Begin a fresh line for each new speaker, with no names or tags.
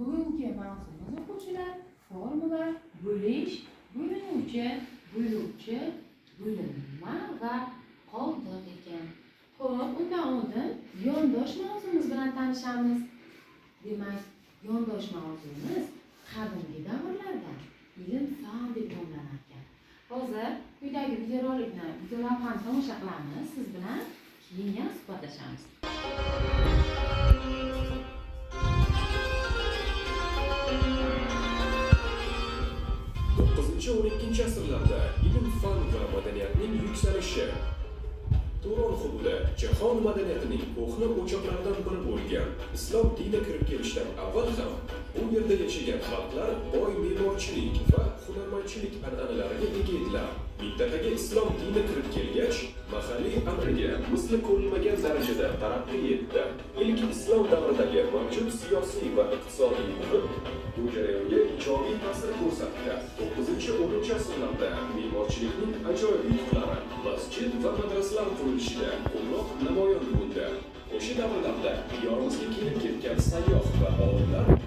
Bugungi mavzumiz o'quvchilar formula, bo'lish, bo'linuvchi, bo'luvchi, bo'linma va qoldiq ekan. Xo'p, undan oldin yondosh mavzumiz bilan tanishamiz. Demak, yondosh mavzumiz qadimgi davrlarda ilm-fan deb nomlanar ekan. Hozir quyidagi videolavhani tomosha qilamiz. Siz bilan keyin yana suhbatlashamiz.
9-12 asrlarda ilm-fan va madaniyatning yuksalishi Turon hududi jahon madaniyatining ko'hna o'choqlaridan biri bo'lgan islom dini kirib kelishidan avval ham bu yerda yashagan xalqlar boy me'morchilik va hunarmandchilik an'analariga ega edilar. Mintaqaga islom dini kirib kelgach, mahalliy amriga misli ko'rilmagan darajada taraqqiy etdi. Ilk islom davridagi mavjud siyosiy va iqtisodiy muhit bu jarayonga ijobiy ta'sir ko'rsatdi. 9-10 asrlarda me'morchilikning ajoyib yutuqlari masjid va madrasalar qurilishida ko'proq namoyon bo'ldi. O'sha davrlarda diyorimizga kelib ketgan sayyoh va olimlar